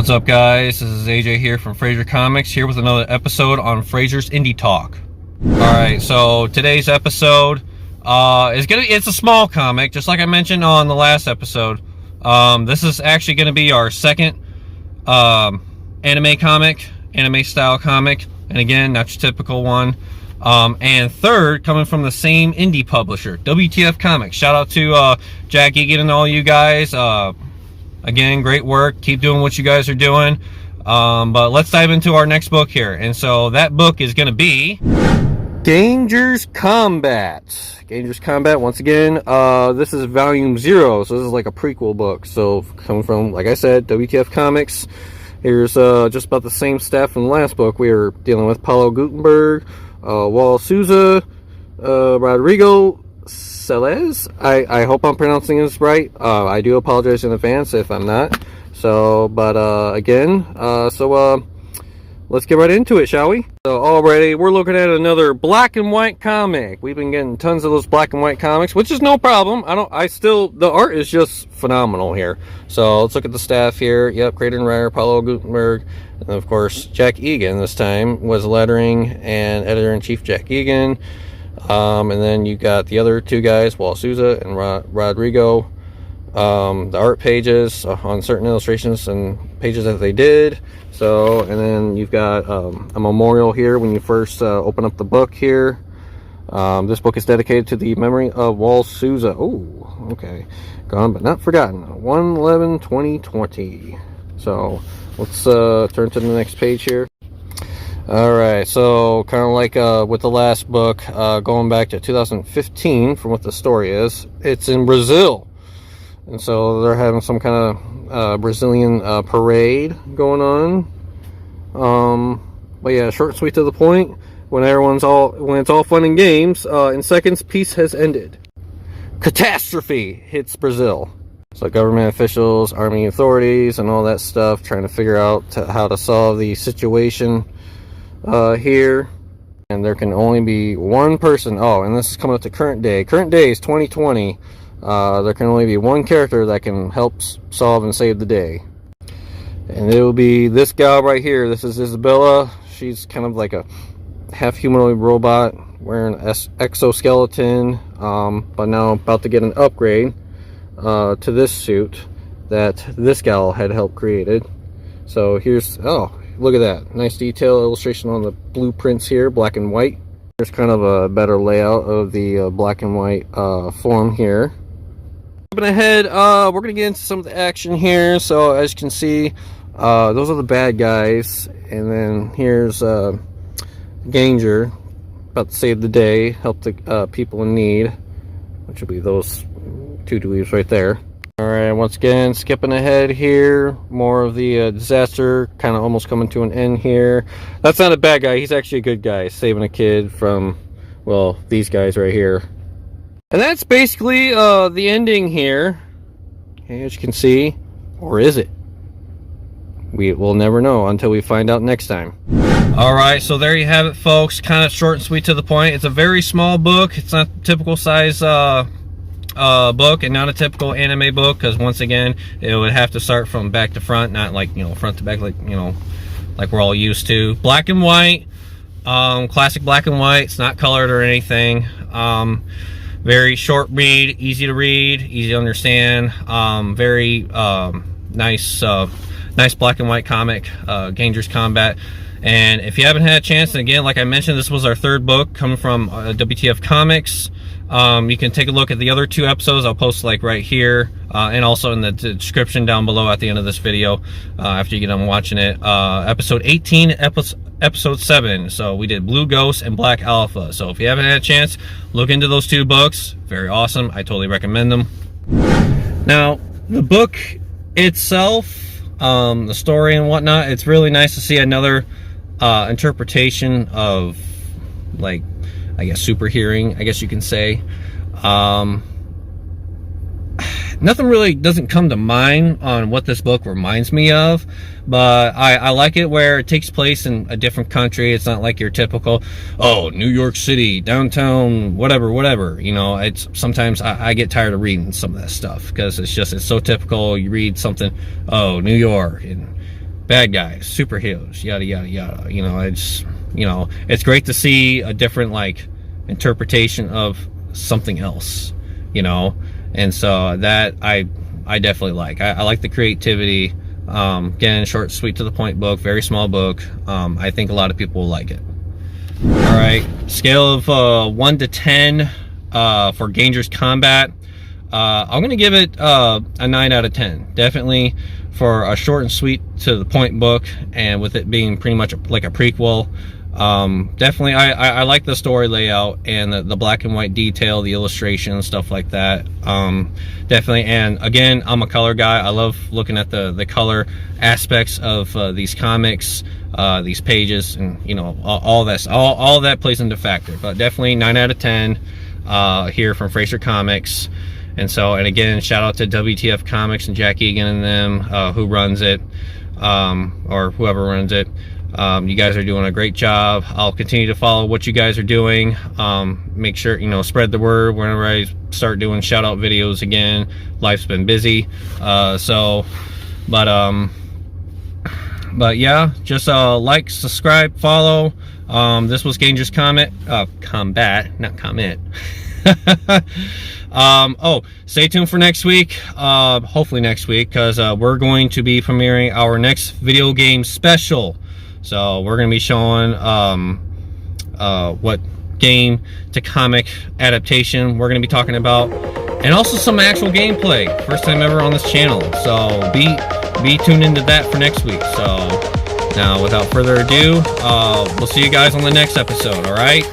What's up, guys? This is AJ here from Fraser Comics, here with another episode on Fraser's Indie Talk. Alright, so today's episode it's a small comic, just like I mentioned on the last episode. This is actually gonna be our second anime style comic, and again, not your typical one. And third, coming from the same indie publisher, WTF Comics. Shout out to Jack Egan and all you guys. Again, great work. Keep doing what you guys are doing. But let's dive into our next book here. And so that book is going to be Dangerous Combat. Dangerous Combat, once again, this is volume 0. So this is like a prequel book. So coming from, like I said, WTF Comics. Here's just about the same staff from the last book. We were dealing with Paulo Gutenberg, Wal Souza, Rodrigo Celez. I hope I'm pronouncing this right. I do apologize in advance if I'm not. So, but again, let's get right into it, shall we? So already we're looking at another black and white comic. We've been getting tons of those black and white comics, which is no problem. The art is just phenomenal here. So let's look at the staff here. Yep, creator and writer Paulo Gutenberg, and of course Jack Egan this time was lettering, and editor-in-chief Jack Egan. And then you got the other two guys, Wal Souza and Rodrigo. The art pages on certain illustrations and pages that they did. So, and then you've got a memorial here when you first open up the book here. This book is dedicated to the memory of Wal Souza. Oh, okay. Gone but not forgotten. 1/11/2020. So let's turn to the next page here. Alright, so kind of like with the last book, going back to 2015 from what the story is, it's in Brazil. And so they're having some kind of Brazilian parade going on. But yeah, short and sweet to the point. When it's all fun and games, in seconds, peace has ended. Catastrophe hits Brazil. So government officials, army authorities, and all that stuff trying to figure out how to solve the situation here. And there can only be one person. Oh, and this is coming up to current day. Current day is 2020. There can only be one character that can help solve and save the day. And it will be this gal right here. This is Isabella. She's kind of like a half humanoid robot wearing an exoskeleton, but now about to get an upgrade to this suit that this gal had helped created. So here's, oh, look at that. Nice detail illustration on the blueprints here, black and white. There's kind of a better layout of the black and white form here. Jumping ahead, we're going to get into some of the action here. So as you can see, those are the bad guys. And then here's Ganger, about to save the day, help the people in need, which will be those two dweebs right there. Alright, once again, skipping ahead here, more of the disaster kind of almost coming to an end here. That's not a bad guy, he's actually a good guy, saving a kid from, well, these guys right here. And that's basically the ending here, okay, as you can see. Or is it? We will never know until we find out next time. Alright, so there you have it, folks. Kind of short and sweet to the point. It's a very small book. It's not typical size book, and not a typical anime book, because once again it would have to start from back to front, not like, you know, front to back, like, you know, like we're all used to. Black and white, classic black and white. It's not colored or anything. Very short read, easy to understand. Very nice black and white comic, Dangerous Combat. And if you haven't had a chance, and again, like I mentioned, this was our third book coming from WTF Comics. You can take a look at the other two episodes. I'll post like right here, and also in the description down below at the end of this video, after you get done watching it. Episode 18, episode 7. So we did Blue Ghost and Black Alpha. So if you haven't had a chance, look into those two books. Very awesome. I totally recommend them. Now, the book itself, the story and whatnot, it's really nice to see another interpretation of, like, I guess super hearing, I guess you can say. Nothing really doesn't come to mind on what this book reminds me of, but I like it where it takes place in a different country. It's not like your typical, oh, New York City, downtown, whatever. You know, it's sometimes I get tired of reading some of that stuff, because it's so typical. You read something, oh, New York, and bad guys, superheroes, yada yada yada. You know, it's great to see a different like interpretation of something else, you know. And so that I definitely like. I like the creativity. Again, short, sweet, to the point book, very small book. I think a lot of people will like it. All right, scale of 1 to 10 for Dangerous Combat. I'm gonna give it a 9 out of 10. Definitely for a short and sweet to the point book, and with it being pretty much like a prequel. Definitely I like the story layout and the black and white detail, the illustration, stuff like that. Definitely. And again, I'm a color guy. I love looking at the color aspects of these comics, these pages, and you know, all that plays into factor. But definitely 9 out of 10 here from Fraser Comics. And so, and again, shout out to WTF Comics and Jack Egan and them, who runs it, or whoever runs it. You guys are doing a great job. I'll continue to follow what you guys are doing. Make sure, you know, spread the word whenever I start doing shout out videos again. Life's been busy. But yeah, just like, subscribe, follow. This was Dangerous Combat, not comment. Oh, stay tuned for next week, hopefully next week, because we're going to be premiering our next video game special. So we're going to be showing what game to comic adaptation we're going to be talking about, and also some actual gameplay, first time ever on this channel. So be tuned into that for next week. So now, without further ado, we'll see you guys on the next episode. All right.